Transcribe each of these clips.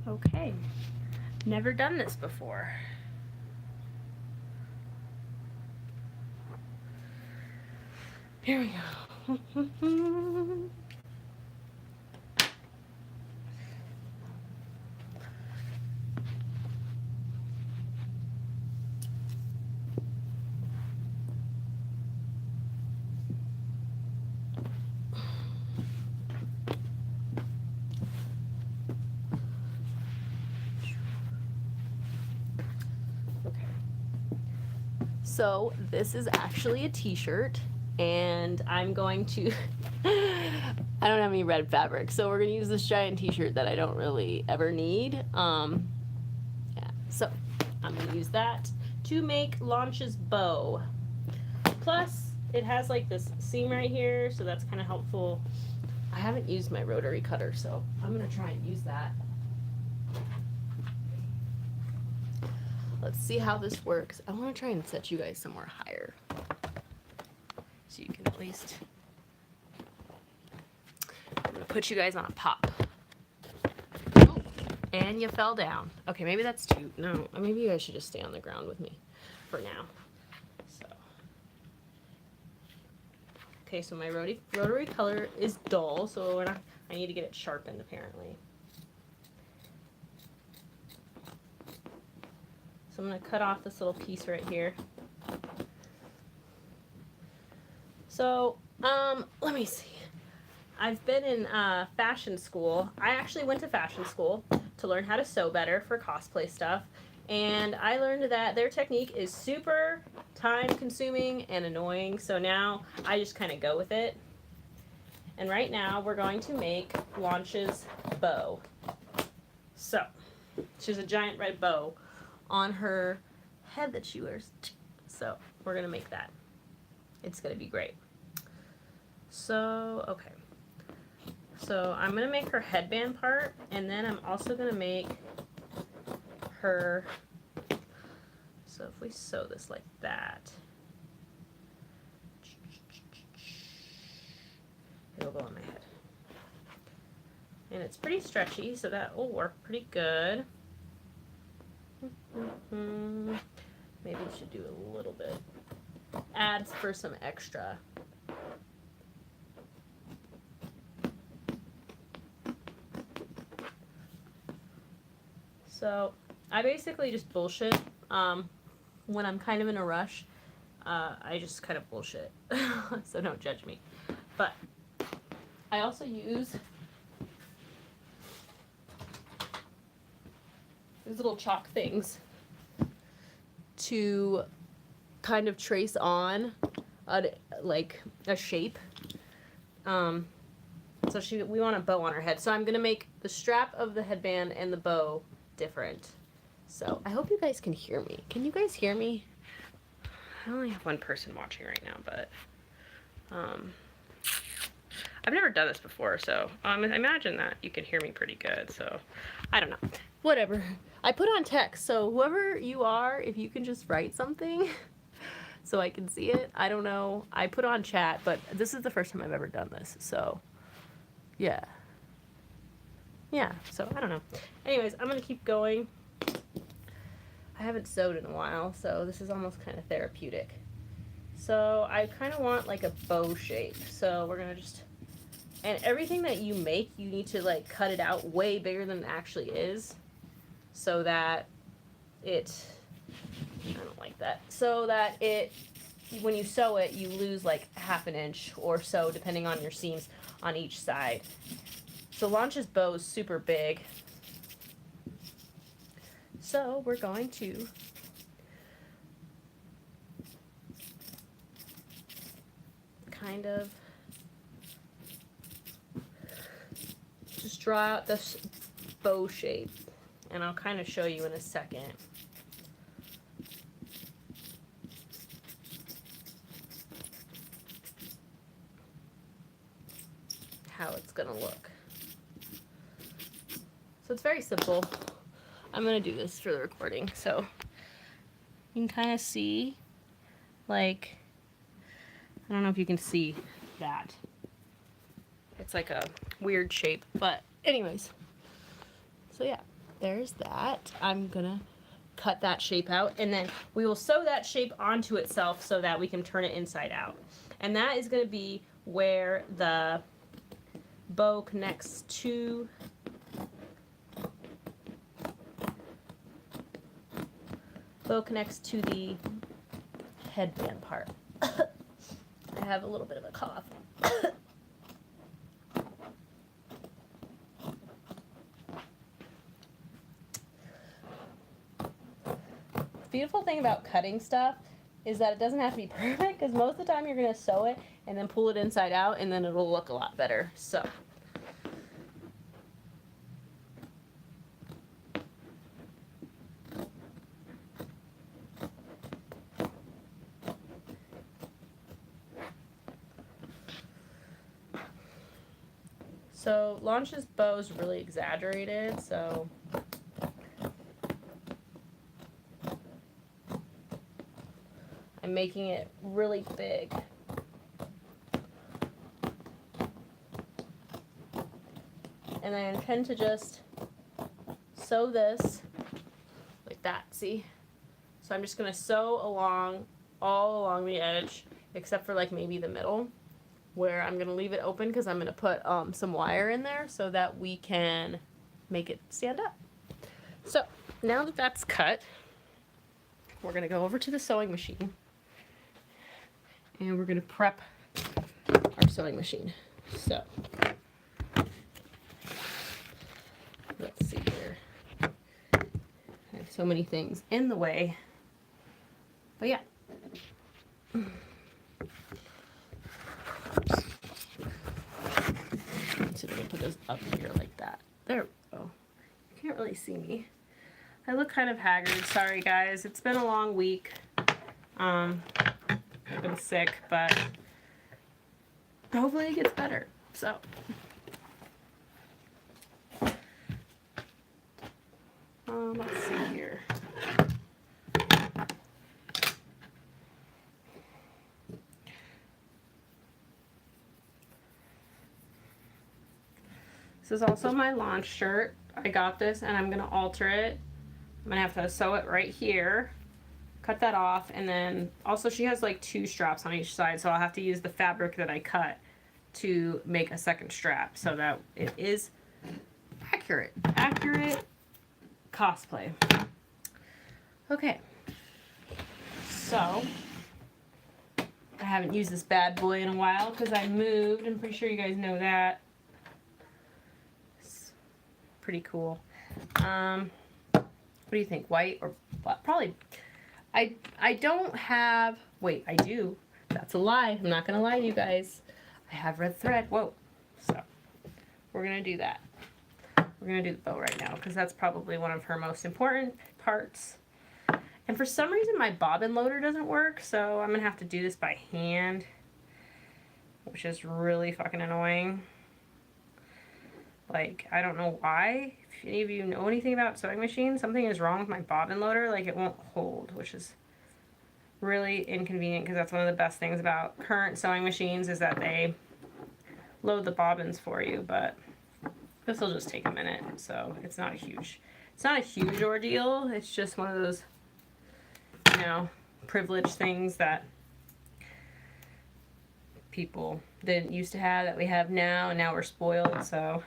Okay, never done this before. Here we go. So this is actually a t-shirt, and I'm going to I don't have any red fabric, so we're gonna use this giant t-shirt that I don't really ever need. Yeah, so I'm gonna use that to make Launch's bow. Plus it has like this seam right here, so that's kind of helpful. I haven't used my rotary cutter, so I'm gonna try and use that. Let's see how this works. I want to try and set you guys somewhere higher, so you can at least. I'm gonna put you guys on a pop. Oh, and you fell down. Okay, maybe that's too. No, maybe you guys should just stay on the ground with me for now. So. Okay, so my rotary color is dull, so I need to get it sharpened apparently. So I'm going to cut off this little piece right here. So, let me see. I've been in fashion school. I actually went to fashion school to learn how to sew better for cosplay stuff. And I learned that their technique is super time consuming and annoying. So now I just kind of go with it. And right now we're going to make Launch's bow. So, she has a giant red bow on her head that she wears. So we're gonna make that. It's gonna be great. So, okay. So I'm gonna make her headband part, and then I'm also gonna make her, so if we sew this like that, it'll go on my head. And it's pretty stretchy, so that will work pretty good. Maybe we should do a little bit. Adds for some extra. So I basically just bullshit. When I'm kind of in a rush, I just kind of bullshit. So don't judge me. But I also use these little chalk things to kind of trace on like a shape. So we want a bow on her head. So I'm gonna make the strap of the headband and the bow different. So I hope you guys can hear me. Can you guys hear me? I only have one person watching right now, but I've never done this before, so I imagine that you can hear me pretty good. So I don't know. Whatever. I put on text, so whoever you are, if you can just write something so I can see it. I don't know. I put on chat, but this is the first time I've ever done this, so yeah. Yeah, so I don't know. Anyways, I'm going to keep going. I haven't sewed in a while, so this is almost kind of therapeutic. So I kind of want like a bow shape, so we're going to just, and everything that you make, you need to like cut it out way bigger than it actually is, so that it, I don't like that, so that it, when you sew it, you lose like half an inch or so depending on your seams on each side. So Launch's bow is super big, so we're going to kind of just draw out this bow shape, and I'll kind of show you in a second. How it's gonna look. So it's very simple. I'm gonna do this for the recording, so you can kind of see, like, I don't know if you can see that. It's like a weird shape, but anyways. So yeah, there's that. I'm gonna cut that shape out, and then we will sew that shape onto itself so that we can turn it inside out. And that is gonna be where the bow connects to the headband part. I have a little bit of a cough. The beautiful thing about cutting stuff is that it doesn't have to be perfect, because most of the time you're going to sew it and then pull it inside out, and then it'll look a lot better. So Launch's bow is really exaggerated, so I'm making it really big. And I intend to just sew this like that, see? So I'm just gonna sew all along the edge, except for like maybe the middle, where I'm gonna leave it open because I'm gonna put some wire in there so that we can make it stand up. So now that that's cut, we're gonna go over to the sewing machine and we're gonna prep our sewing machine. So let's see here. I have so many things in the way, but yeah. So we're gonna put this up here like that. There we go. You can't really see me. I look kind of haggard. Sorry guys. It's been a long week. I've been sick, but hopefully it gets better. So let's see here. This is also my launch shirt. I got this and I'm gonna alter it. I'm gonna have to sew it right here, cut that off, and then also she has like 2 straps on each side, so I'll have to use the fabric that I cut to make a second strap so that it is accurate cosplay. Okay, so I haven't used this bad boy in a while because I moved. I'm pretty sure you guys know that. It's pretty cool. What do you think, white or black? Probably. I don't have, wait, I do. That's a lie. I'm not gonna lie to you guys. I have red thread. Whoa. So we're gonna do that. We're gonna do the bow right now because that's probably one of her most important parts. And for some reason my bobbin loader doesn't work, so I'm gonna have to do this by hand, which is really fucking annoying. Like, I don't know why. If any of you know anything about sewing machines, something is wrong with my bobbin loader. Like, it won't hold, which is really inconvenient because that's one of the best things about current sewing machines is that they load the bobbins for you, but this will just take a minute, so it's not a huge ordeal. It's just one of those, you know, privileged things that people didn't used to have that we have now, and now we're spoiled. So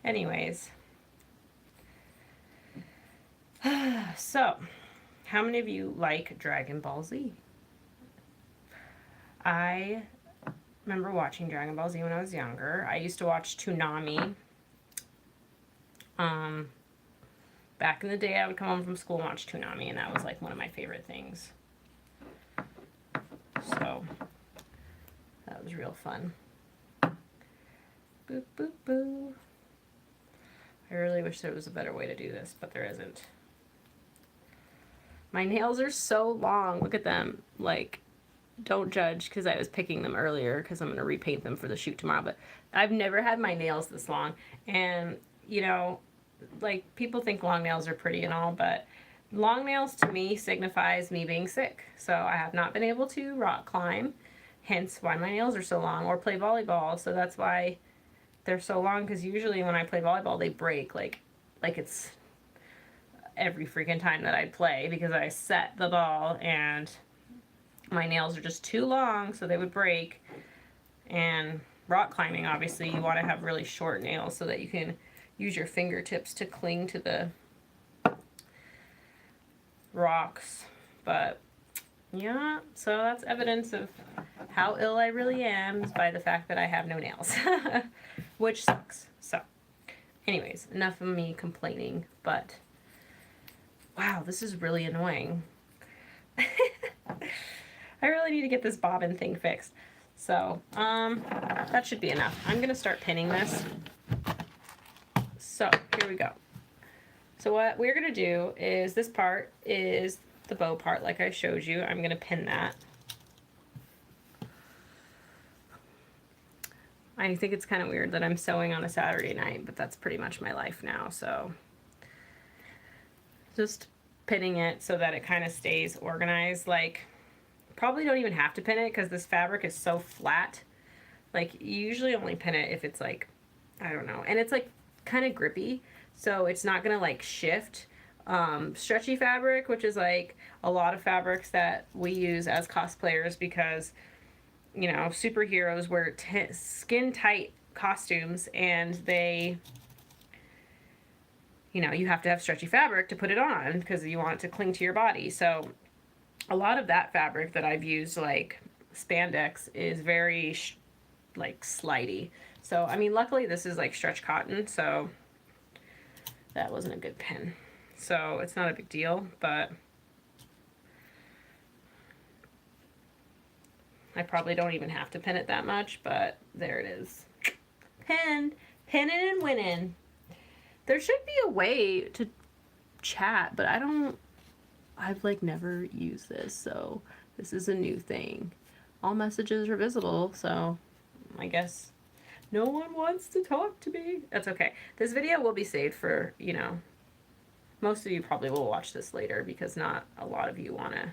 anyways, so how many of you like Dragon Ball Z? I remember watching Dragon Ball Z when I was younger. I used to watch Toonami. Back in the day, I would come home from school and watch Toonami, and that was like one of my favorite things. So that was real fun. Boop, boop, boo. I really wish there was a better way to do this, but there isn't. My nails are so long. Look at them. Like, don't judge because I was picking them earlier because I'm going to repaint them for the shoot tomorrow. But I've never had my nails this long. And, you know, like, people think long nails are pretty and all, but long nails to me signifies me being sick. So I have not been able to rock climb, hence why my nails are so long, or play volleyball. So that's why they're so long, because usually when I play volleyball, they break like like it's every freaking time that I play, because I set the ball and my nails are just too long, so they would break. And rock climbing, obviously, you want to have really short nails so that you can use your fingertips to cling to the rocks. But yeah, so that's evidence of how ill I really am, is by the fact that I have no nails, which sucks. So anyways, enough of me complaining, but wow, this is really annoying. I really need to get this bobbin thing fixed. So, that should be enough. I'm gonna start pinning this. So, here we go. So what we're gonna do is, this part is the bow part like I showed you. I'm gonna pin that. I think it's kind of weird that I'm sewing on a Saturday night, but that's pretty much my life now, so. Just pinning it so that it kind of stays organized. Like, probably don't even have to pin it because this fabric is so flat. Like, you usually only pin it if it's like, I don't know, and it's like kind of grippy, so it's not gonna like shift. Stretchy fabric, which is like a lot of fabrics that we use as cosplayers, because, you know, superheroes wear skin tight costumes, and they, you know, you have to have stretchy fabric to put it on because you want it to cling to your body. So a lot of that fabric that I've used, like spandex, is very like slidey. So I mean, luckily this is like stretch cotton, so that wasn't a good pin, so it's not a big deal. But I probably don't even have to pin it that much, but there it is. Pinned. Pinning and winning. There should be a way to chat, but I've like never used this, so this is a new thing. All messages are visible, so I guess no one wants to talk to me. That's okay. This video will be saved for, you know, most of you probably will watch this later, because not a lot of you want to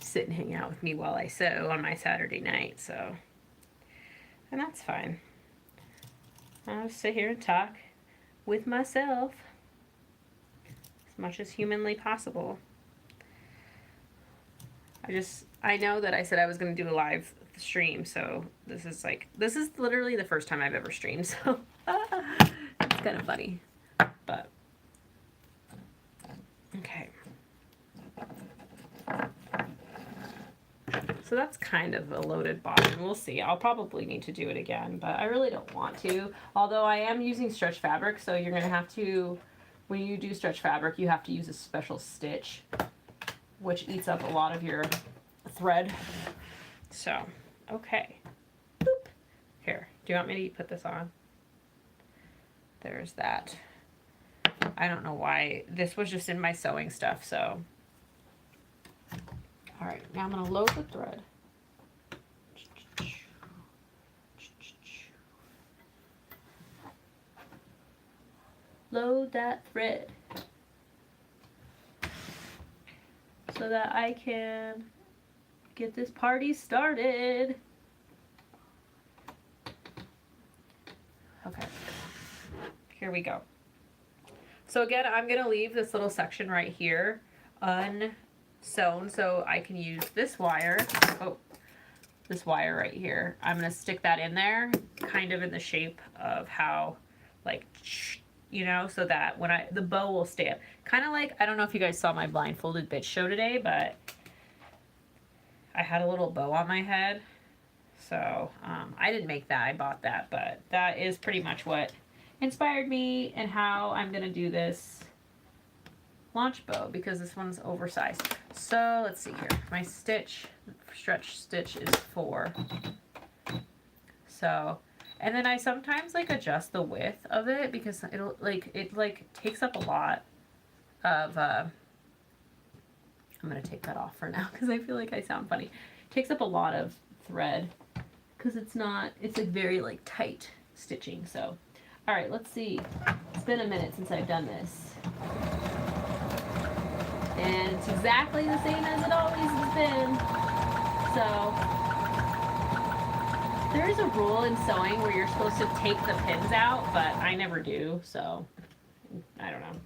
sit and hang out with me while I sew on my Saturday night, so, and that's fine. I'll just sit here and talk with myself as much as humanly possible. I know that I said I was going to do a live stream, so this is literally the first time I've ever streamed, so it's kind of funny, but okay. So that's kind of a loaded bottom. We'll see. I'll probably need to do it again, but I really don't want to. Although I am using stretch fabric, so you're going to have to, when you do stretch fabric, you have to use a special stitch, which eats up a lot of your thread. So, okay. Boop. Here, do you want me to put this on? There's that. I don't know why. This was just in my sewing stuff, so. All right, now I'm going to load the thread. Load that thread so that I can get this party started. Okay, here we go. So again, I'm going to leave this little section right here unsewn, so I can use this wire. Oh, this wire right here. I'm going to stick that in there, kind of in the shape of how, like, you know, so that when the bow will stay up. Kind of like, I don't know if you guys saw my blindfolded bitch show today, but I had a little bow on my head. So, I didn't make that, I bought that, but that is pretty much what inspired me and how I'm going to do this launch bow, because this one's oversized. So, let's see here. My stretch stitch is 4. So, and then I sometimes like adjust the width of it, because it takes up a lot of, I'm going to take that off for now because I feel like I sound funny. It takes up a lot of thread because it's like very like tight stitching. So, all right, let's see. It's been a minute since I've done this. And it's exactly the same as it always has been. So, There is a rule in sewing where you're supposed to take the pins out, but I never do, so I don't know.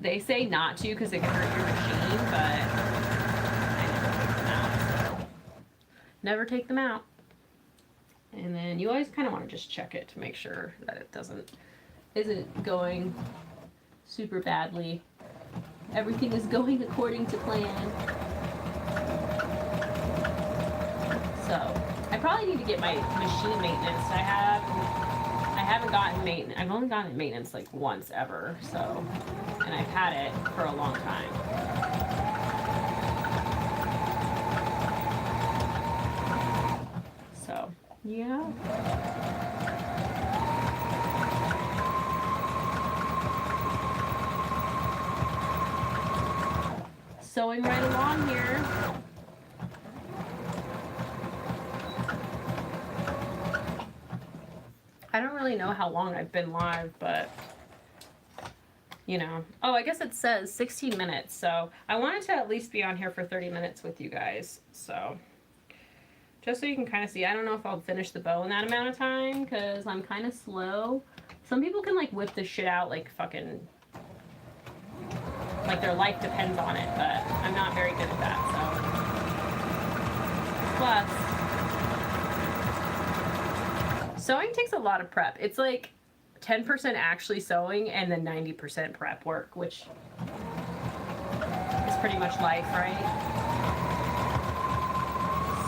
They say not to because it can hurt your machine, but I never take them out. And then you always kind of want to just check it to make sure that it isn't going super badly. Everything is going according to plan. So I probably need to get my machine maintenance. I haven't gotten maintenance. I've only gotten maintenance like once ever. So, and I've had it for a long time. So, yeah. Sewing right along here. I don't really know how long I've been live, but you know. Oh, I guess it says 16 minutes, so I wanted to at least be on here for 30 minutes with you guys, so just so you can kind of see. I don't know if I'll finish the bow in that amount of time, because I'm kind of slow. Some people can like whip this shit out like fucking, like their life depends on it, but I'm not very good at that, so. Plus, sewing takes a lot of prep. It's like 10% actually sewing and then 90% prep work, which is pretty much life, right?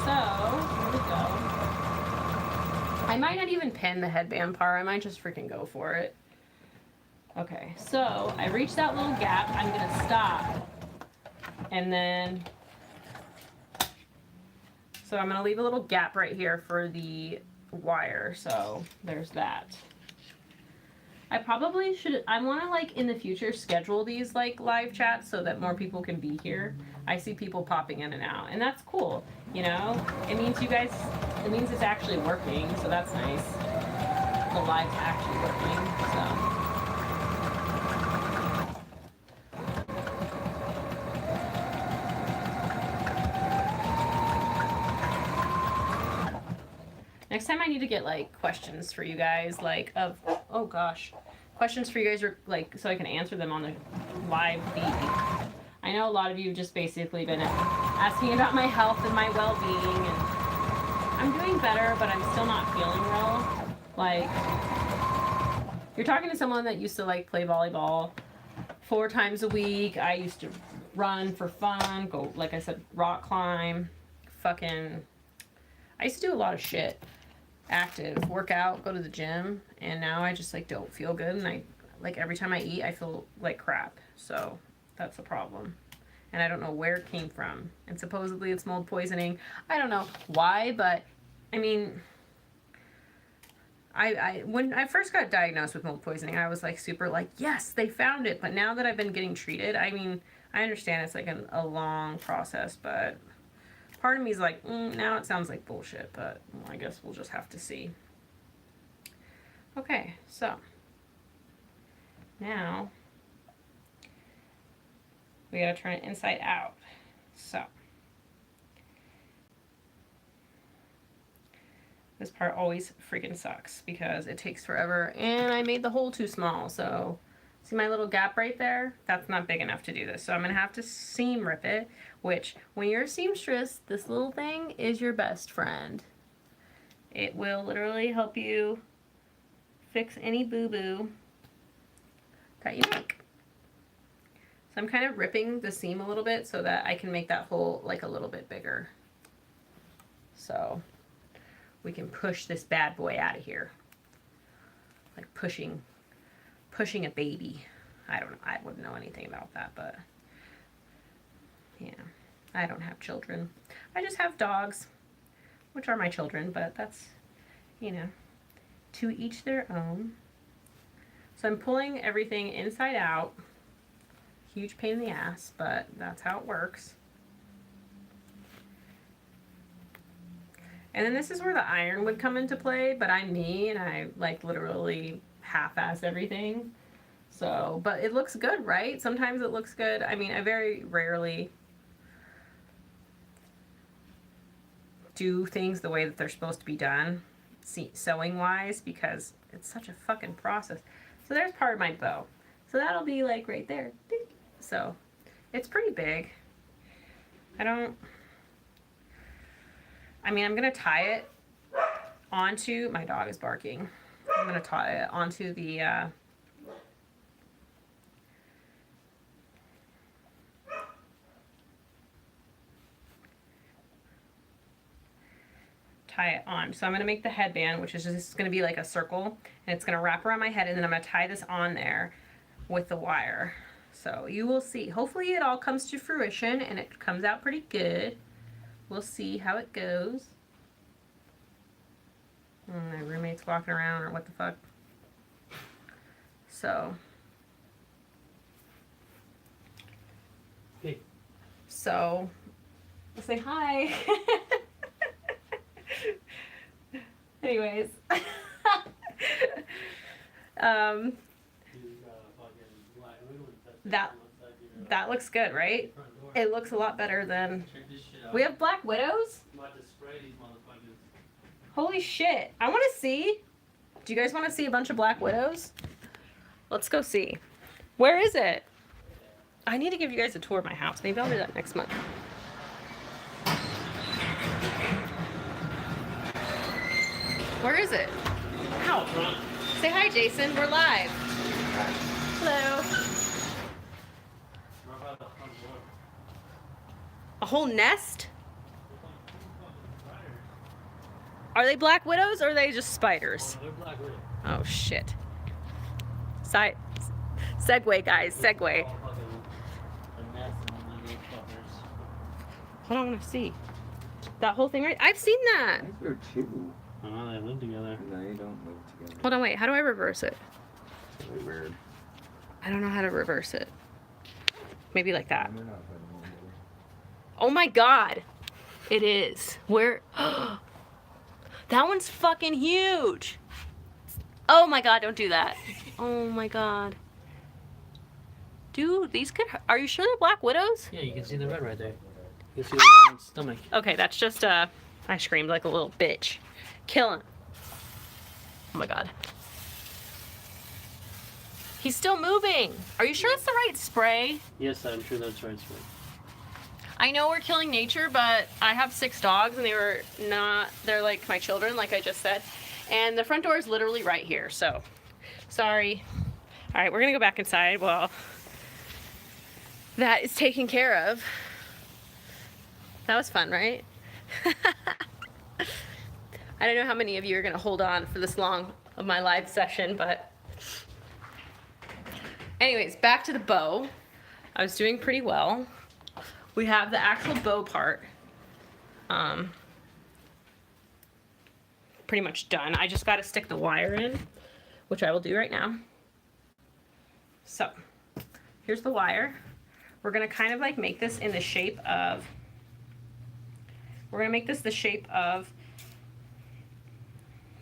So, here we go. I might not even pin the headband part. I might just freaking go for it. Okay, so I reached that little gap. I'm gonna stop. And then, so I'm gonna leave a little gap right here for the wire. So there's that. I probably should, I wanna like in the future schedule these like live chats so that more people can be here. I see people popping in and out, and that's cool, you know? It means you guys, it means it's actually working, so that's nice. The live's actually working, so. Next time I need to get like questions for you guys, like of, oh gosh, questions for you guys are like, so I can answer them on the live feed. I know a lot of you have just basically been asking about my health and my well-being, and I'm doing better, but I'm still not feeling well. Like, you're talking to someone that used to like play volleyball 4 times a week. I used to run for fun, go, like I said, rock climb, fucking, I used to do a lot of shit. Active, work out, go to the gym, and now I just like don't feel good, and I like every time I eat I feel like crap, so that's a problem, and I don't know where it came from, and supposedly it's mold poisoning. I don't know why, but I mean, I when I first got diagnosed with mold poisoning, I was like super like, yes, they found it, but now that I've been getting treated, I mean, I understand it's like a long process, but part of me is like, now it sounds like bullshit, but well, I guess we'll just have to see. Okay, so now we gotta turn it inside out. So this part always freaking sucks because it takes forever, and I made the hole too small. So see my little gap right there? That's not big enough to do this. So I'm gonna have to seam rip it, which when you're a seamstress, this little thing is your best friend. It will literally help you fix any boo-boo that you make. So I'm kind of ripping the seam a little bit so that I can make that hole like a little bit bigger. So we can push this bad boy out of here. Like pushing a baby. I don't know. I wouldn't know anything about that, but yeah. I don't have children. I just have dogs, which are my children, but that's, you know, to each their own. So I'm pulling everything inside out. Huge pain in the ass, but that's how it works. And then this is where the iron would come into play, but I'm me and I like literally half-ass everything. So, but it looks good, right? Sometimes it looks good. I mean, I very rarely do things the way that they're supposed to be done, sewing wise, because it's such a fucking process. So there's part of my bow. So that'll be like right there. So it's pretty big. I'm gonna tie it onto, my dog is barking. I'm gonna tie it onto the tie it on. So I'm gonna make the headband, which is just gonna be like a circle, and it's gonna wrap around my head, and then I'm gonna tie this on there with the wire. So you will see. Hopefully it all comes to fruition and it comes out pretty good. We'll see how it goes. My roommate's walking around, or what the fuck. So. Hey. So, say hi. Anyways. That looks good, right? It looks a lot better than... We have Black Widows? Holy shit. I want to see. Do you guys want to see a bunch of Black Widows? Let's go see. Where is it? I need to give you guys a tour of my house. Maybe I'll do that next month. Where is it? Out front. Say hi, Jason. We're live. Hello. A whole nest? Are they Black Widows or are they just spiders? Oh, they're Black Widows. Oh shit. Segway, guys. Segway. Hold on, I want to see. That whole thing, right? I've seen that. They're two. Oh, they live together. No, they don't live together. Hold on, wait. How do I reverse it? It's really weird. I don't know how to reverse it. Maybe like that. They're not putting them together. Oh my god. It is. Where? That one's fucking huge. Oh my god, don't do that. Oh my god. Dude, these could... Are you sure they're Black Widows? Yeah, you can see the red right there. You can see the red stomach. Okay, that's just I screamed like a little bitch. Kill him. Oh my god. He's still moving. Are you sure that's the right spray? Yes, I'm sure that's right. Spray. I know we're killing nature, but I have 6 dogs and they're like my children, like I just said. And the front door is literally right here, so sorry. All right, we're gonna go back inside while that is taken care of. That was fun, right? I don't know how many of you are gonna hold on for this long of my live session, but anyways, back to the bow. I was doing pretty well. We have the actual bow part pretty much done. I just got to stick the wire in, which I will do right now. So here's the wire. We're gonna kind of like make this in the shape of, the shape of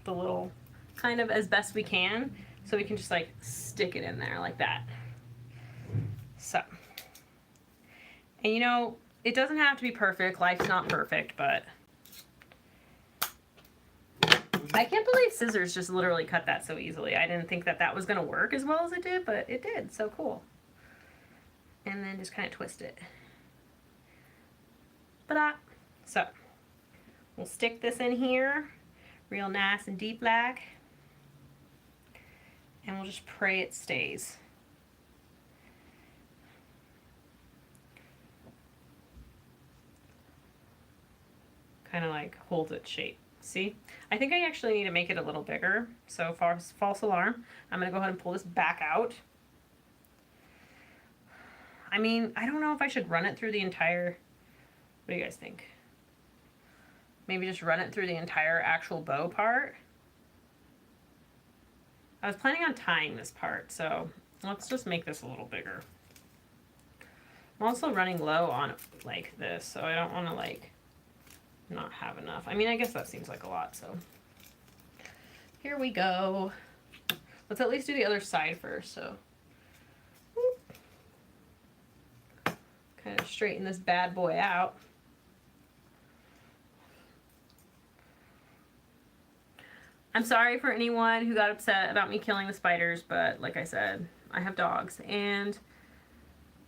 the little, kind of as best we can, so we can just like stick it in there like that. So, and you know, it doesn't have to be perfect. Life's not perfect, but I can't believe scissors just literally cut that so easily. I didn't think that that was gonna work as well as it did, but it did. So cool. And then just kind of twist it. Ta-da! So we'll stick this in here, real nice and deep like, and we'll just pray it stays. Kind of like holds its shape. See? I think I actually need to make it a little bigger. So false alarm. I'm gonna go ahead and pull this back out. I mean, I don't know if I should run it through the entire, what do you guys think? Maybe just run it through the entire actual bow part. I was planning on tying this part, so let's just make this a little bigger. I'm also running low on like this, so I don't want to like not have enough. I mean, I guess that seems like a lot, so here we go. Let's at least do the other side first, so kind of straighten this bad boy out. I'm sorry for anyone who got upset about me killing the spiders, but like I said, I have dogs, and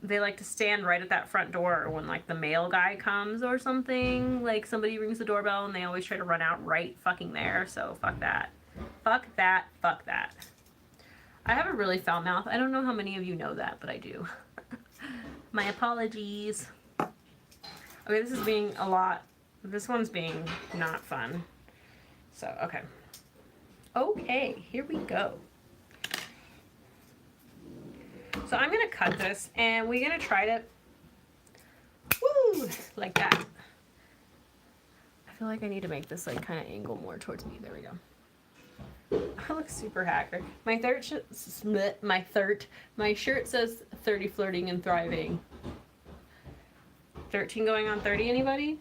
they like to stand right at that front door when like the mail guy comes or something. Like somebody rings the doorbell and they always try to run out right fucking there. So fuck that. Fuck that. Fuck that. I have a really foul mouth. I don't know how many of you know that, but I do. My apologies. Okay, this is being a lot. This one's being not fun. So, okay. Okay, here we go. So I'm going to cut this, and we're going to try to, woo, like that. I feel like I need to make this like kind of angle more towards me. There we go. I look super hacker. My shirt says 30 flirting and thriving. 13 going on 30, anybody?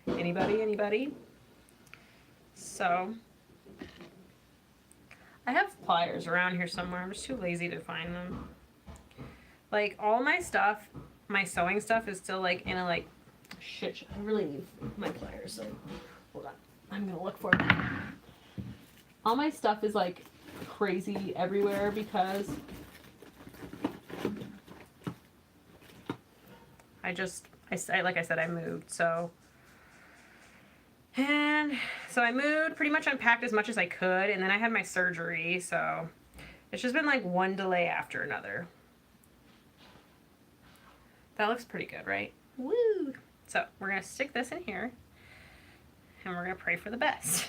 Anybody? So, I have pliers around here somewhere. I'm just too lazy to find them. Like, all my stuff, my sewing stuff is still, like, in a, like, shit. I really need my pliers, so hold on. I'm gonna look for them. All my stuff is, like, crazy everywhere because like I said, I moved, so. And so I moved, pretty much unpacked as much as I could, and then I had my surgery, so it's just been, like, one delay after another. That looks pretty good, right? Woo! So we're going to stick this in here, and we're going to pray for the best.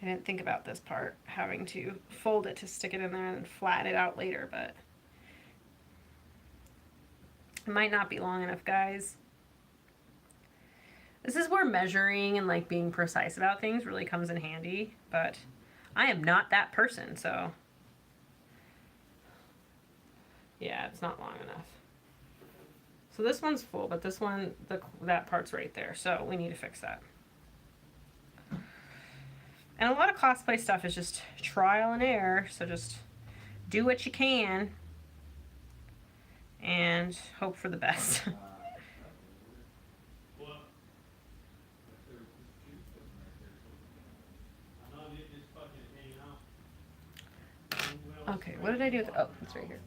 I didn't think about this part, having to fold it to stick it in there and flatten it out later, but it might not be long enough, guys. This is where measuring and like being precise about things really comes in handy, but I am not that person, so yeah, it's not long enough. So this one's full, but this one, that part's right there, so we need to fix that. And a lot of cosplay stuff is just trial and error, so just do what you can and hope for the best. Okay, what did I do with, oh, it's right here.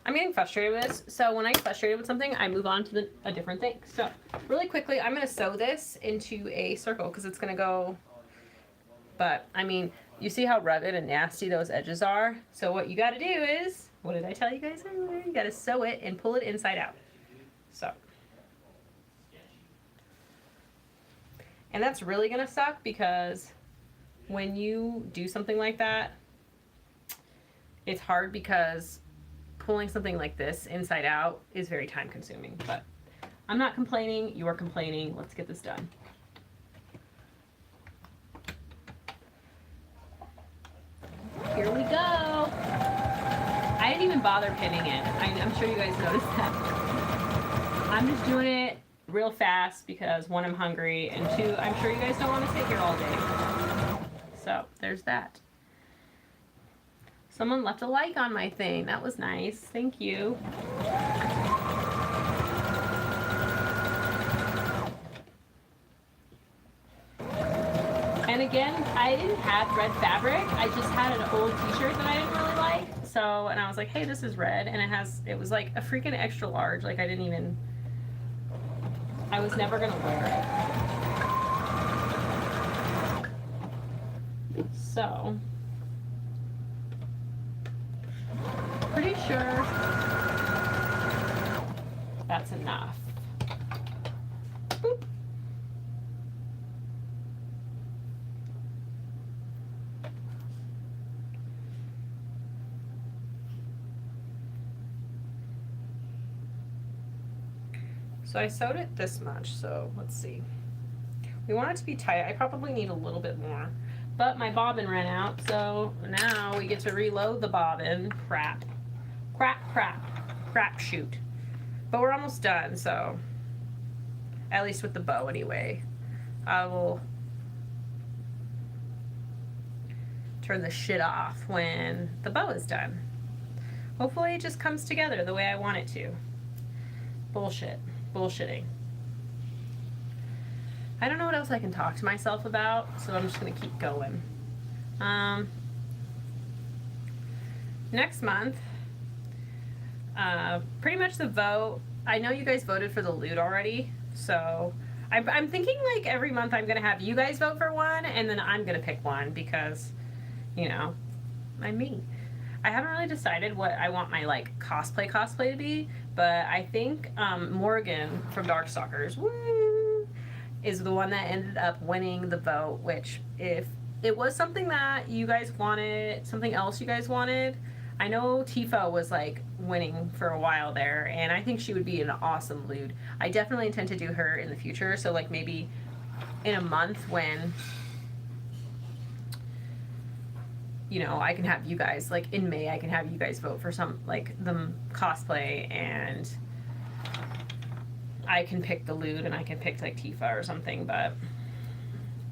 I'm getting frustrated with this, so when I get frustrated with something, I move on to a different thing. So, really quickly, I'm going to sew this into a circle, because it's going to go, but, I mean, you see how rugged and nasty those edges are? So what you got to do is, what did I tell you guys earlier? You got to sew it and pull it inside out. So. And that's really going to suck, because when you do something like that, it's hard because pulling something like this inside out is very time consuming, but I'm not complaining, you are complaining. Let's get this done. Here we go. I didn't even bother pinning it. I'm sure you guys noticed that. I'm just doing it real fast because one, I'm hungry, and two, I'm sure you guys don't want to sit here all day. So there's that. Someone left a like on my thing. That was nice. Thank you. And again, I didn't have red fabric. I just had an old t-shirt that I didn't really like. So, and I was like, hey, this is red. And it was like a freaking extra large. Like I was never going to wear it. So. Pretty sure that's enough. Boop. So I sewed it this much, so let's see. We want it to be tight. I probably need a little bit more, but my bobbin ran out, so now we get to reload the bobbin. Crap. Crap shoot. But we're almost done, so at least with the bow anyway. I will turn the shit off when the bow is done. Hopefully it just comes together the way I want it to. Bullshitting. I don't know what else I can talk to myself about, so I'm just gonna keep going. Next month, pretty much the vote. I know you guys voted for the loot already, so I'm thinking like every month I'm gonna have you guys vote for one, and then I'm gonna pick one because, you know, I'm me. I haven't really decided what I want my like cosplay to be, but I think Morgan from Darkstalkers, woo, is the one that ended up winning the vote. Which, if it was something that you guys wanted, something else you guys wanted, I know Tifa was like winning for a while there, and I think she would be an awesome lewd. I definitely intend to do her in the future, so like maybe in a month when, you know, I can have you guys, like in May, I can have you guys vote for some, like the cosplay, and I can pick the lewd, and I can pick like Tifa or something, but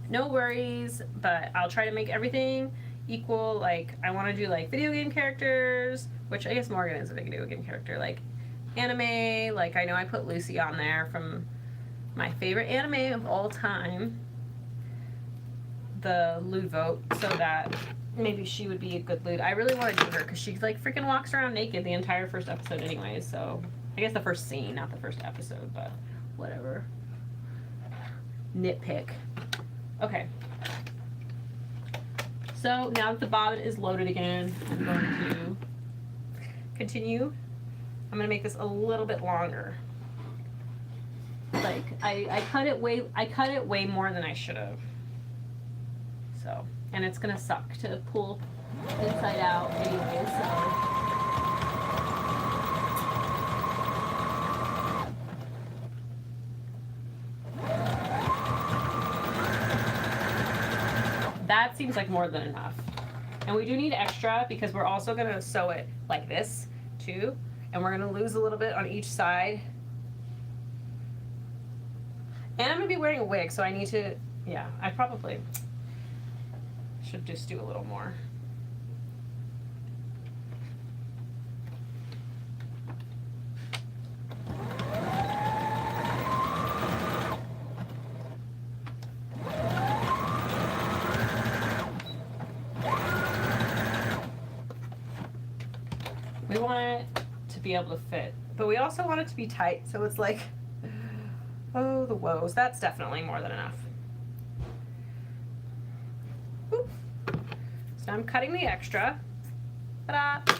no worries. But I'll try to make everything equal. Like, I want to do like video game characters, which I guess Morgan is a video game character, like anime, like I know I put Lucy on there from my favorite anime of all time, the lewd vote, so that maybe she would be a good lewd. I really want to do her because she like freaking walks around naked the entire first episode anyways, so I guess the first scene, not the first episode, but whatever. Nitpick. Okay. So now that the bobbin is loaded again, I'm going to continue. I'm gonna make this a little bit longer. Like I cut it way more than I should have. So, and it's gonna suck to pull inside out anyway, so. That seems like more than enough. And we do need extra because we're also gonna sew it like this too. And we're gonna lose a little bit on each side. And I'm gonna be wearing a wig, so I need to, yeah, I probably should just do a little more. We want it to be able to fit, but we also want it to be tight, so it's like, oh, the woes. That's definitely more than enough. Oop. So I'm cutting the extra. Ta-da!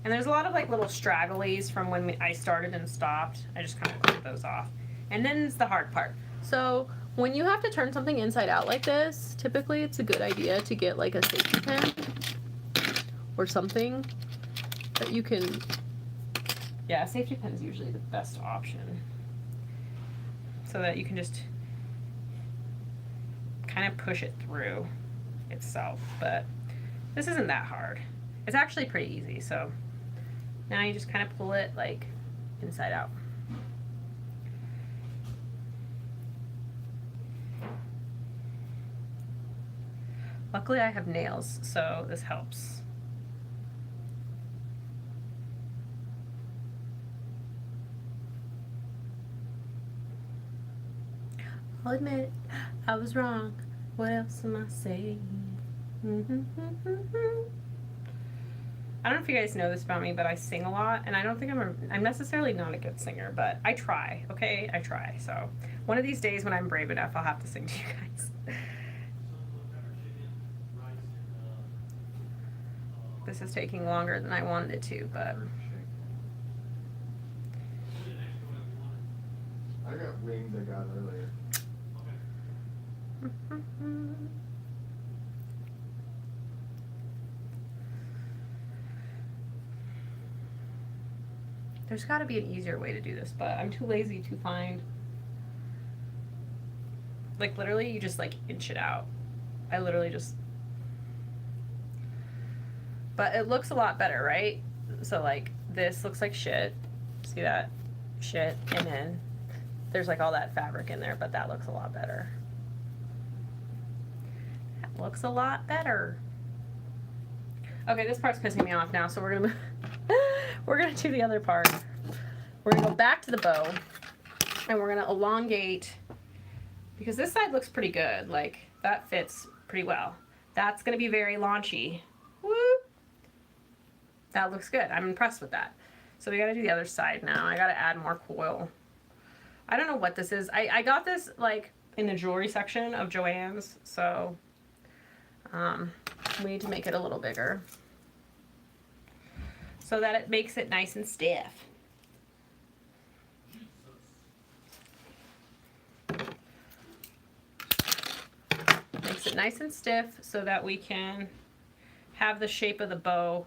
And there's a lot of like little stragglies from when I started and stopped. I just kind of cut those off. And then it's the hard part. So when you have to turn something inside out like this, typically it's a good idea to get like a safety pin or something that you can, yeah, a safety pin is usually the best option, so that you can just kind of push it through itself. But this isn't that hard. It's actually pretty easy. So now you just kind of pull it like inside out. Luckily I have nails, so this helps. I'll admit it, I was wrong. What else am I saying? I don't know if you guys know this about me, but I sing a lot, and I don't think I'm necessarily not a good singer, but I try, okay? I try. So one of these days when I'm brave enough, I'll have to sing to you guys. This is taking longer than I wanted it to, but I got wings I got earlier. There's got to be an easier way to do this, but I'm too lazy to find. Like literally, you just like inch it out. I literally just. But it looks a lot better, right? So like this looks like shit. See that? Shit. And then there's like all that fabric in there, but that looks a lot better. looks a lot better. Okay, this part's pissing me off now, so we're gonna we're gonna do the other part. We're gonna go back to the bow, and we're gonna elongate, because this side looks pretty good. Like, that fits pretty well. That's gonna be very launchy. Woo! That looks good. I'm impressed with that. So we gotta do the other side now. I gotta add more coil. I don't know what this is. I got this like in the jewelry section of Joann's, so we need to make it a little bigger so that it makes it nice and stiff. Makes it nice and stiff so that we can have the shape of the bow.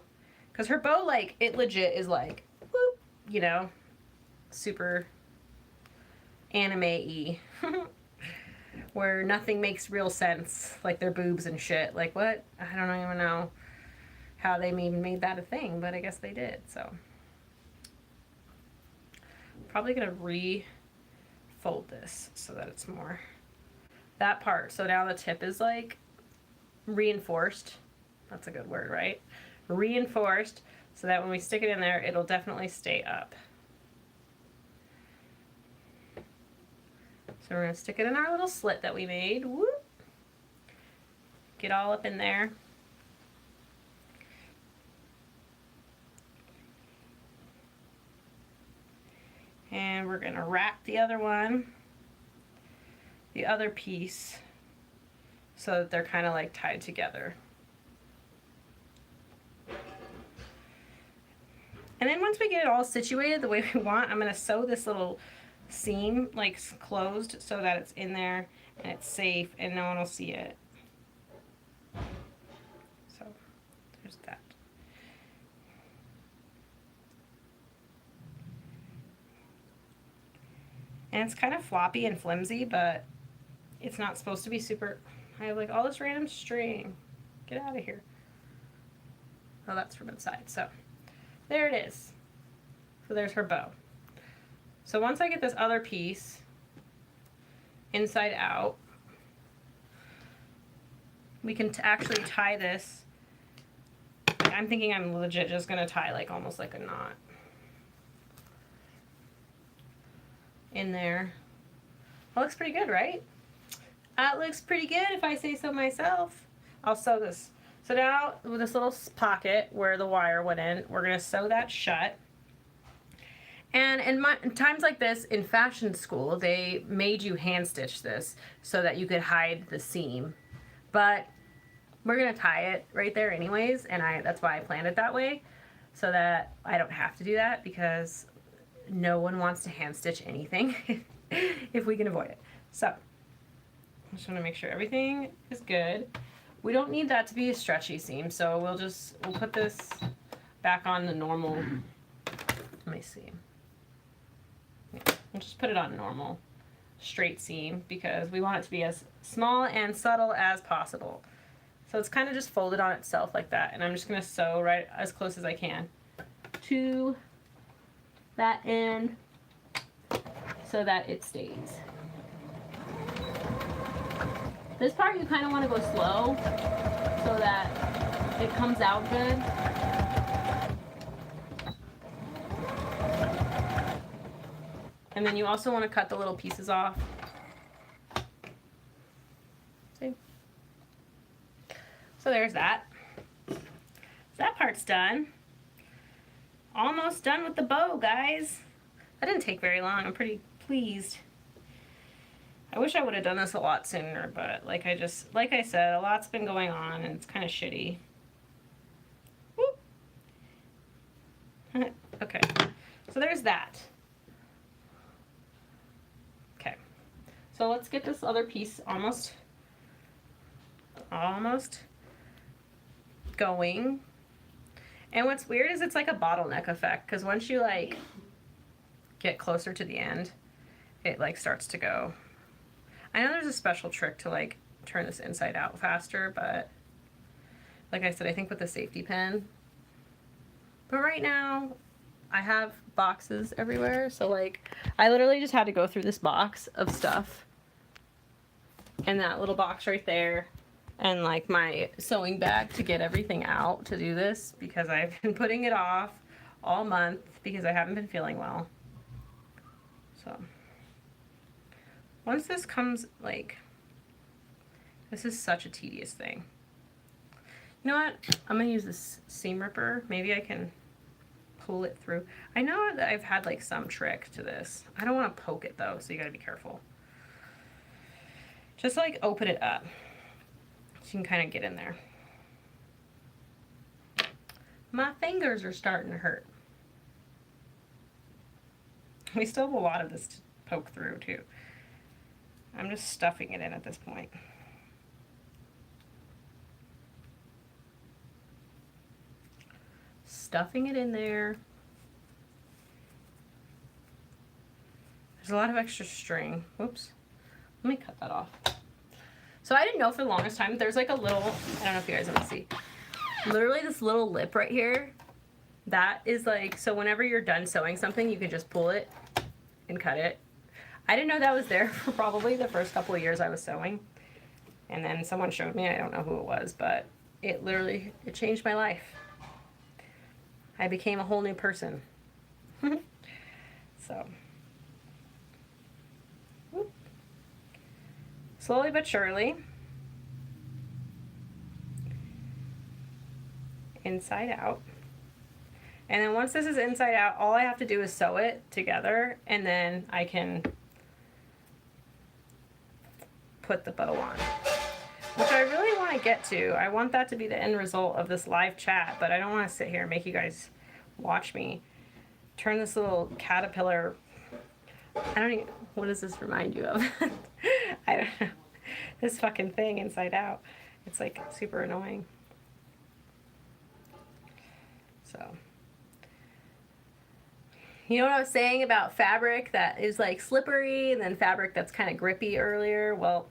Because her bow, like, it legit is like, whoop, you know, super anime-y. Where nothing makes real sense. Like their boobs and shit. Like, what? I don't even know how they even made that a thing, but I guess they did, so. Probably gonna re-fold this so that it's more that part. So now the tip is like reinforced. That's a good word, right? Reinforced so that when we stick it in there, it'll definitely stay up. So we're gonna stick it in our little slit that we made. Whoop. Get all up in there. And we're gonna rack the other one, the other piece, so that they're kind of like tied together. And then once we get it all situated the way we want, I'm gonna sew this little seam like closed so that it's in there and it's safe and no one will see it. So there's that. And it's kind of floppy and flimsy, but it's not supposed to be super. I have like all this random string. Get out of here. Oh, that's from inside. So there it is. So there's her bow. So once I get this other piece inside out, we can actually tie this. Like, I'm thinking I'm legit just gonna tie like almost like a knot in there. That looks pretty good, right? That looks pretty good if I say so myself. I'll sew this. So now with this little pocket where the wire went in, we're gonna sew that shut. And in times like this in fashion school, they made you hand stitch this so that you could hide the seam. But we're gonna tie it right there anyways, and that's why I planned it that way, so that I don't have to do that, because no one wants to hand stitch anything if we can avoid it. So I just want to make sure everything is good. We don't need that to be a stretchy seam, so we'll put this back on the normal. Let me see. Yeah, we'll just put it on normal straight seam because we want it to be as small and subtle as possible. So it's kind of just folded on itself like that, and I'm just going to sew right as close as I can to that end so that it stays. This part you kind of want to go slow so that it comes out good. And then you also want to cut the little pieces off. See? So there's that. So that part's done. Almost done with the bow, guys. That didn't take very long. I'm pretty pleased. I wish I would have done this a lot sooner, but like I said, a lot's been going on and it's kind of shitty. Okay, so there's that. Okay, so let's get this other piece almost going. And what's weird is it's like a bottleneck effect, because once you like get closer to the end, it like starts to go. I know there's a special trick to like turn this inside out faster, but like I said, I think with the safety pin. But right now I have boxes everywhere, so like I literally just had to go through this box of stuff and that little box right there and like my sewing bag to get everything out to do this because I've been putting it off all month because I haven't been feeling well. So once this comes, like, this is such a tedious thing. You know what? I'm gonna use this seam ripper. Maybe I can pull it through. I know that I've had like some trick to this. I don't want to poke it though, so you gotta be careful. Just like open it up so you can kind of get in there. My fingers are starting to hurt. We still have a lot of this to poke through too. I'm just stuffing it in at this point. Stuffing it in there. There's a lot of extra string. Whoops. Let me cut that off. So I didn't know for the longest time, there's like a little, I don't know if you guys want to see, literally this little lip right here. That is like, so whenever you're done sewing something, you can just pull it and cut it. I didn't know that was there for probably the first couple of years I was sewing. And then someone showed me, I don't know who it was, but it literally, it changed my life. I became a whole new person. So. Whoop. Slowly but surely. Inside out. And then once this is inside out, all I have to do is sew it together, and then I can put the bow on. Which I really want to get to. I want that to be the end result of this live chat, but I don't want to sit here and make you guys watch me turn this little caterpillar. I don't even, what does this remind you of? I don't know. This fucking thing inside out. It's like super annoying. So. You know what I was saying about fabric that is like slippery and then fabric that's kind of grippy earlier? Well,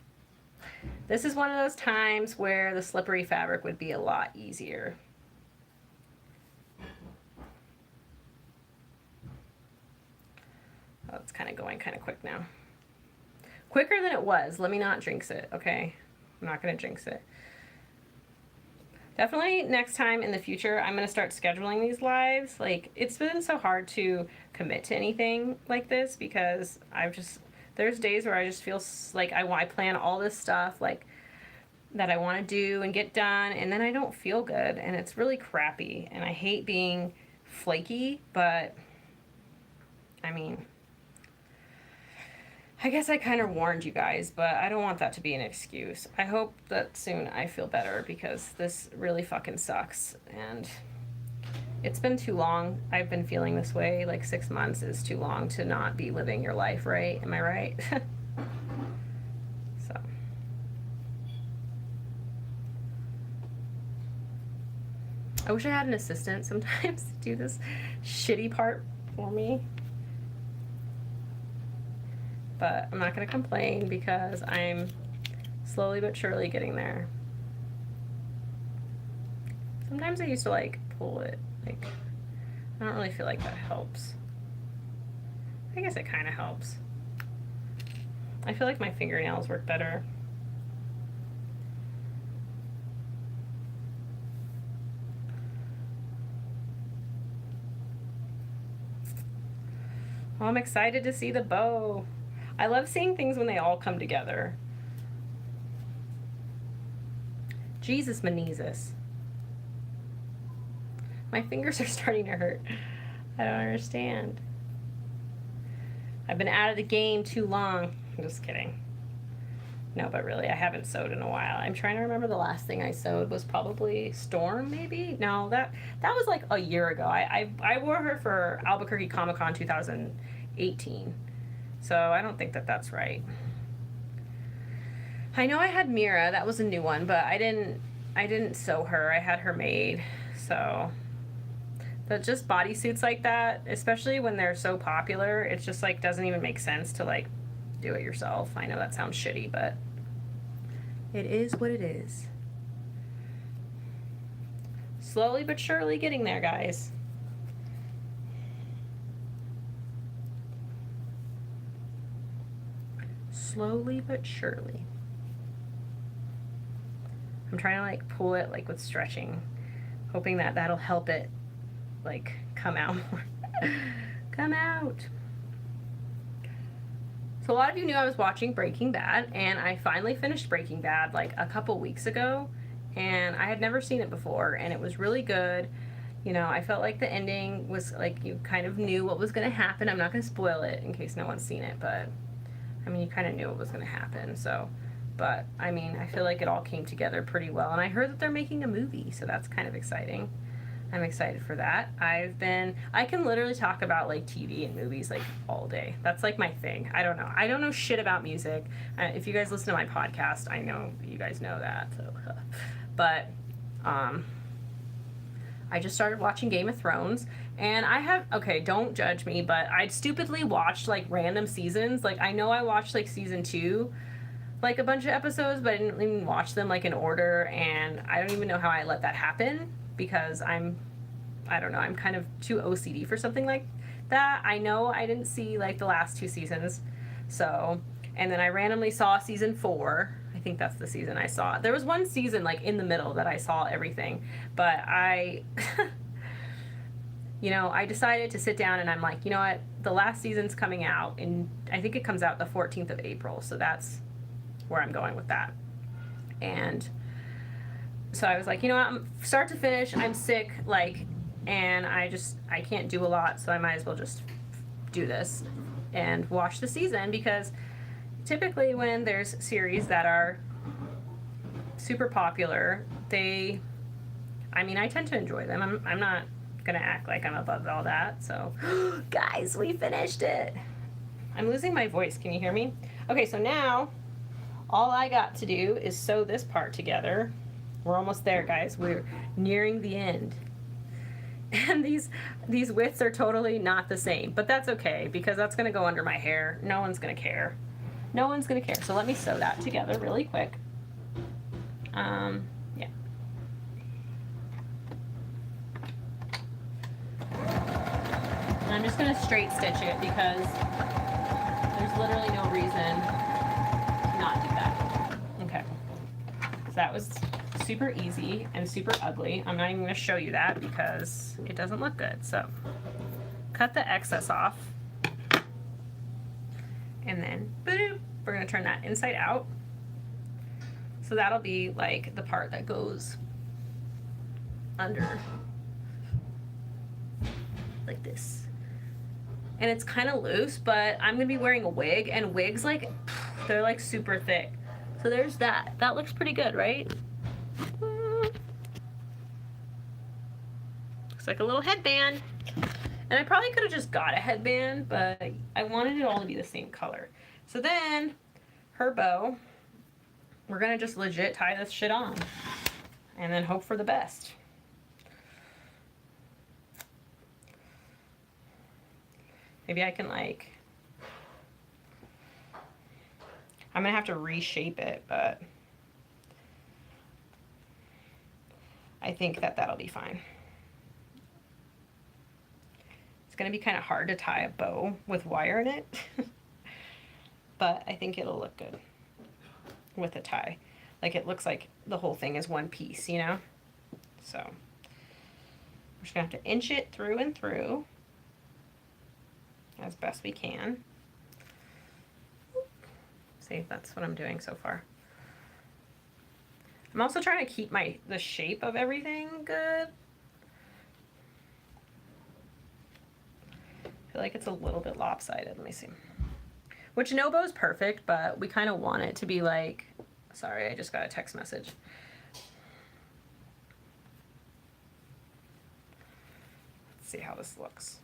this is one of those times where the slippery fabric would be a lot easier. Oh, it's kind of going kind of quick now. Quicker than it was. Let me not jinx it, okay? I'm not going to jinx it. Definitely next time in the future, I'm going to start scheduling these lives. Like, it's been so hard to commit to anything like this because there's days where I just feel like I plan all this stuff, like, that I want to do and get done, and then I don't feel good, and it's really crappy, and I hate being flaky, but, I mean, I guess I kind of warned you guys, but I don't want that to be an excuse. I hope that soon I feel better because this really fucking sucks, and it's been too long. I've been feeling this way. Like 6 months is too long to not be living your life, right? Am I right? So. I wish I had an assistant sometimes to do this shitty part for me. But I'm not going to complain because I'm slowly but surely getting there. Sometimes I used to like pull it. Like, I don't really feel like that helps. I guess it kind of helps. I feel like my fingernails work better. Oh, I'm excited to see the bow. I love seeing things when they all come together. Jesus Manesis. My fingers are starting to hurt. I don't understand. I've been out of the game too long. I'm just kidding. No, but really, I haven't sewed in a while. I'm trying to remember the last thing I sewed was probably Storm, maybe? No, that was like a year ago. I wore her for Albuquerque Comic Con 2018. So I don't think that that's right. I know I had Mira, that was a new one, but I didn't sew her. I had her made. So, but just bodysuits like that, especially when they're so popular, it's just like doesn't even make sense to like do it yourself. I know that sounds shitty, but it is what it is. Slowly but surely getting there, guys. Slowly but surely. I'm trying to like pull it like with stretching, hoping that that'll help it like come out more. Come out. So a lot of you knew I was watching Breaking Bad, and I finally finished Breaking Bad like a couple weeks ago, and I had never seen it before, and it was really good. You know, I felt like the ending was like you kind of knew what was going to happen. I'm not going to spoil it in case no one's seen it, but I mean, you kind of knew what was going to happen. So, but I mean, I feel like it all came together pretty well, and I heard that they're making a movie, so that's kind of exciting. I'm excited for that. I can literally talk about like TV and movies like all day. That's like my thing. I don't know shit about music. If you guys listen to my podcast, I know you guys know that. So, but, I just started watching Game of Thrones, and okay, don't judge me, but I'd stupidly watched like random seasons. Like, I know I watched like season 2, like a bunch of episodes, but I didn't even watch them like in order, and I don't even know how I let that happen because I don't know, I'm kind of too OCD for something like that. I know I didn't see like the last 2 seasons, so, and then I randomly saw season 4. I think that's the season I saw. There was one season like in the middle that I saw everything, but you know, I decided to sit down and I'm like, you know what, the last season's coming out, and I think it comes out the 14th of April, so that's where I'm going with that. And so I was like, you know what, I'm start to finish, I'm sick, like, and I can't do a lot, so I might as well just do this and watch the season, because typically when there's series that are super popular, I tend to enjoy them. I'm not gonna act like I'm above all that, so guys, we finished it. I'm losing my voice, can you hear me? Okay, so now all I got to do is sew this part together. We're almost there, guys. We're nearing the end. And these widths are totally not the same, but that's okay because that's gonna go under my hair. No one's gonna care. No one's gonna care. So let me sew that together really quick. Yeah. And I'm just gonna straight stitch it because there's literally no reason to not do that. Okay. So that was super easy and super ugly. I'm not even going to show you that because it doesn't look good. So cut the excess off, and then boop, we're going to turn that inside out. So that'll be like the part that goes under like this. And it's kind of loose, but I'm going to be wearing a wig, and wigs, like, they're like super thick. So there's that. That looks pretty good, right? Looks like a little headband. And I probably could have just got a headband, but I wanted it all to be the same color. So then, her bow, we're gonna just legit tie this shit on. And then hope for the best. Maybe I can like, I'm gonna have to reshape it, but I think that that'll be fine. It's gonna be kind of hard to tie a bow with wire in it, but I think it'll look good with a tie. Like, it looks like the whole thing is one piece, you know? So, we're just gonna have to inch it through and through as best we can. See, that's what I'm doing so far. I'm also trying to keep the shape of everything good. I feel like it's a little bit lopsided. Let me see. Which no bow's perfect, but we kind of want it to be like, sorry, I just got a text message. Let's see how this looks.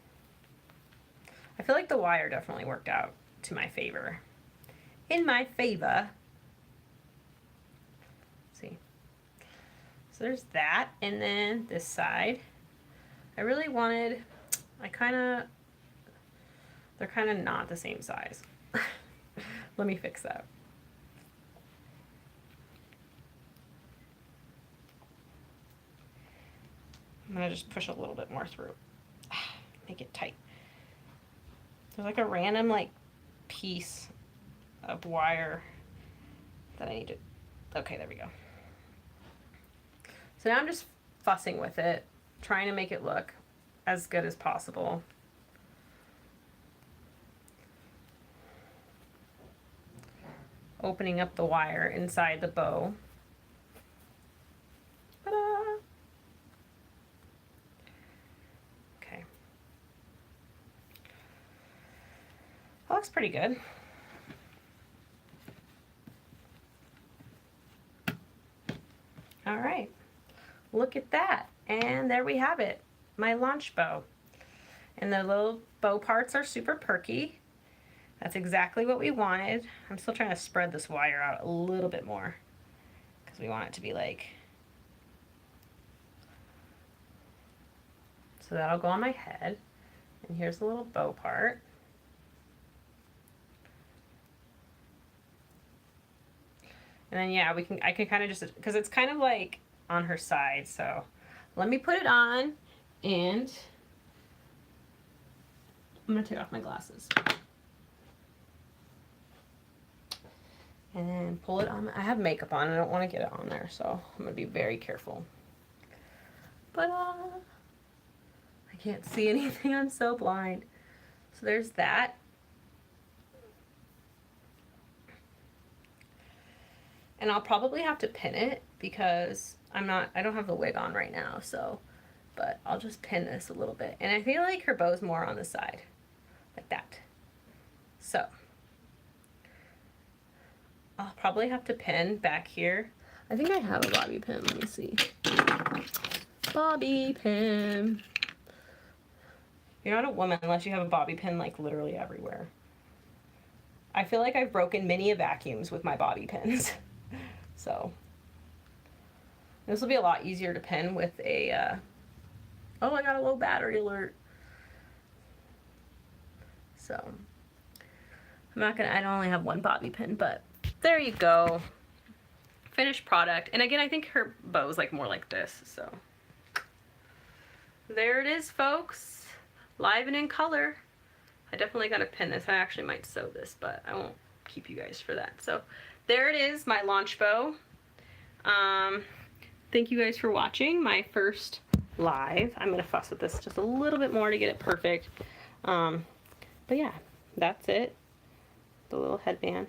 I feel like the wire definitely worked out to my favor. In my favor. See. So there's that, and then this side. I really wanted, they're kind of not the same size. Let me fix that. I'm gonna just push a little bit more through. Make it tight. There's like a random like piece of wire that I need to, okay, there we go. So now I'm just fussing with it, trying to make it look as good as possible. Opening up the wire inside the bow. Ta-da! Okay. That looks pretty good. All right, look at that. And there we have it, my launch bow. And the little bow parts are super perky. That's exactly what we wanted. I'm still trying to spread this wire out a little bit more because we want it to be like, so that'll go on my head. And here's the little bow part. And then yeah, I can kind of just, because it's kind of like on her side, so let me put it on, and I'm gonna take off my glasses. And then pull it on. I have makeup on, I don't want to get it on there, so I'm gonna be very careful. But I can't see anything, I'm so blind. So there's that. And I'll probably have to pin it because I don't have the wig on right now, so, but I'll just pin this a little bit. And I feel like her bow's more on the side, like that. So, I'll probably have to pin back here. I think I have a bobby pin, let me see. Bobby pin. You're not a woman unless you have a bobby pin like literally everywhere. I feel like I've broken many vacuums with my bobby pins. So this will be a lot easier to pin with a, oh, I got a low battery alert. So I don't only have one bobby pin, but there you go. Finished product. And again, I think her bow's like more like this, so. There it is, folks. Live and in color. I definitely gotta pin this. I actually might sew this, but I won't keep you guys for that. So there it is, my launch bow. Thank you guys for watching my first live. I'm gonna fuss with this just a little bit more to get it perfect. But yeah, that's it. The little headband.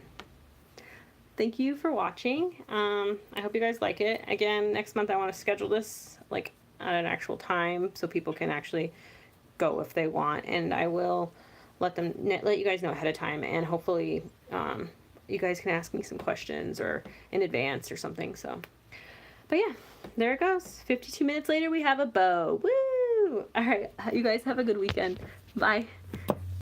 Thank you for watching. I hope you guys like it. Again, next month I want to schedule this like at an actual time so people can actually go if they want, and I will let you guys know ahead of time, and hopefully you guys can ask me some questions or in advance or something. So, but yeah, there it goes. 52 minutes later, we have a bow. Woo! All right, you guys have a good weekend. Bye.